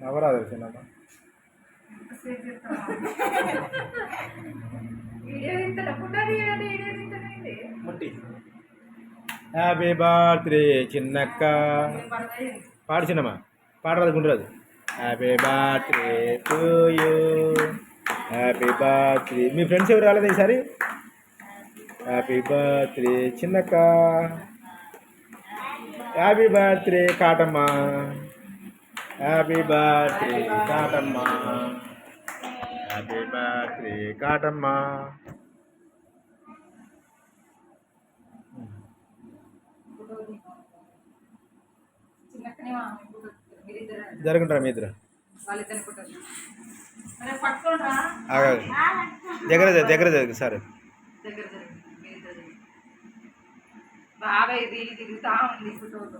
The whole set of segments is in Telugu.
నవరాత్రి సినిమా హ్యాపీ బర్త్డే చిన్నక్క పాడు చిన్నమ్మా పాడరాదు గుండరాదు happy birthday to you happy birthday మీ ఫ్రెండ్స్ ఎవరు రాలేదు ఈసారి హ్యాపీ బర్త్డే చిన్నక్క happy birthday Katamma happy birthday Katamma happy birthday Katamma జరుగుంటారా మీ ఇద్దరు దగ్గర దగ్గర దగ్గర సార్ బాబాయ్ రీల్ తిరుగుతా ఉంది ఫోటోలో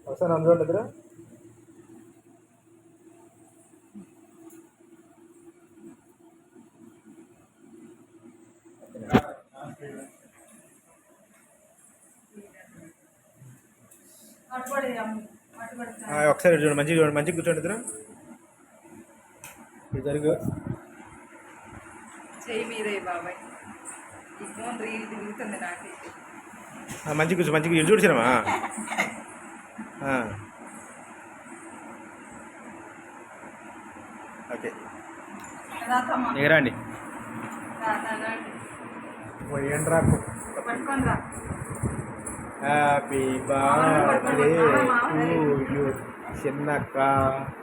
ఒకసారి అందులో దగ్గర ఒకసారి చూడండి మంచిగా చూడండి మంచిగా కూర్చోండి ఇద్దరు జరుగు చెయ్యి మీదే బాబాయ్ ఈ ఫోన్ రీల్ తిరుగుతుంది నాకైతే మంచిగా కూర్చో మంచిగా ఇల్లు చూడమ్మా ఓకే ఎగరండి ఏంటి రాకు పట్టుకొని రా హ్యాపీ బర్త్డే టు యూ చిన్నక్క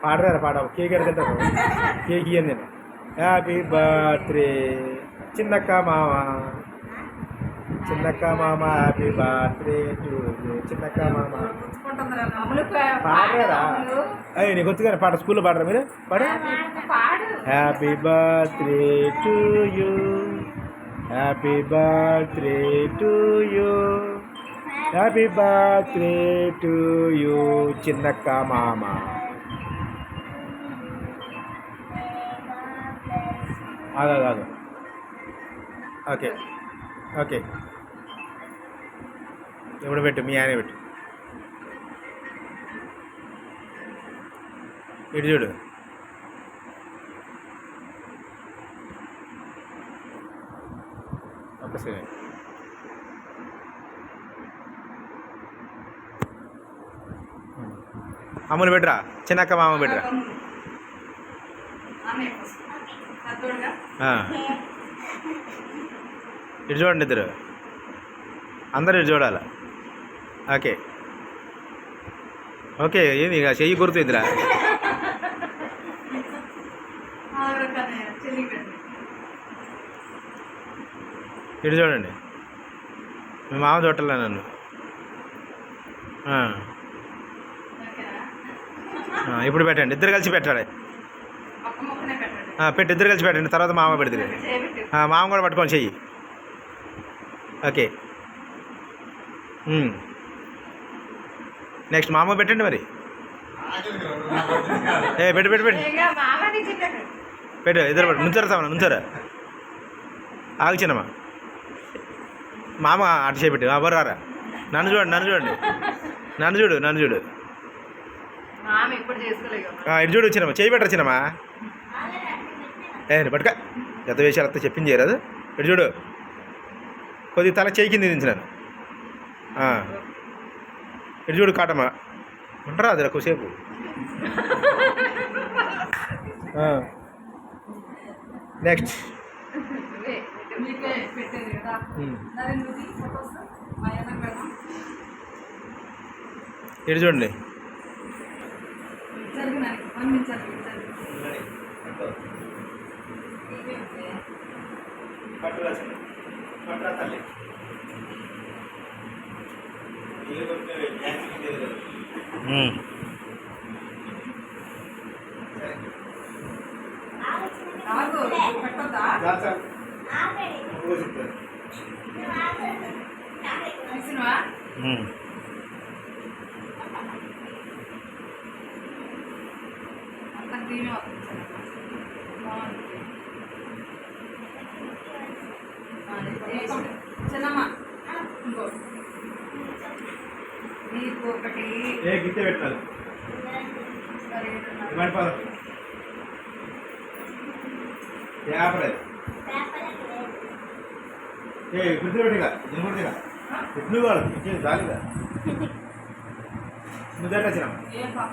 పాడరా పాడ కేక్ ఎడతారు కేక్ ఇయ్యను నేను హ్యాపీ బర్త్డే చిన్నక్క మామ హ్యాపీ బర్త్డే టు యూ చిన్నక్క మామ పాడరా అయ్యి నీకు వచ్చి కానీ పాట స్కూల్లో పాడరా మీరు పాడ happy birthday to you happy birthday to you happy birthday to you చిన్నక్క మామ కాదు ఓకే ఓకే ఇప్పుడు పెట్టు మీ ఆయన పెట్టు ఇటు చూడు ఒక సెకండ్ అమ్ములు పెట్టరా చిన్నక్క మామ పెట్టరా ఇటు చూడండి ఇద్దరు అందరూ ఇటు చూడాలి ఓకే ఓకే ఏంది ఇక చెయ్యి గుర్తుందిరా ఇటు చూడండి మీ మామ చూడలే నన్ను ఇప్పుడు పెట్టండి ఇద్దరు కలిసి పెట్టాలి పెట్టి ఇద్దరు కలిసి పెట్టండి తర్వాత మామ పెడతారు మామ కూడా పట్టుకొని చెయ్యి ఓకే నెక్స్ట్ మామ పెట్టండి మరి పెట్టు పెట్టు పెట్టు పెట్టు ఇద్దరు పెట్టు నుంచారా సామా నుంచారా ఆగు చిన్నమ్మా మామ అటు చేపెట్టు బరారా నన్ను చూడండి నన్ను చూడు ఇటు చూడు చిన్నమ్మా చేయి పెట్టరా చిన్నమ్మా పట్టుక ఎంత వేసారు అంతా చెప్పింది చేయరాదు ఇటు చూడు కొద్దిగా తల చేయి కింద దించినాను ఇటు చూడు కాటమ్మా ఉంటారా అది ఎక్కువసేపు నెక్స్ట్ ఇటు చూడండి అంత గ్రీన్ ఏ గిట్టే పెట్టాలి సరే ఇవ్వండి పదం ఆపలేదు ఏ గుర్తు పెట్టిగా నేను కూడా ఎట్లు కాదు ఇంకేం రాలేదా నువ్వు దగ్గర వచ్చినా ఏ పాప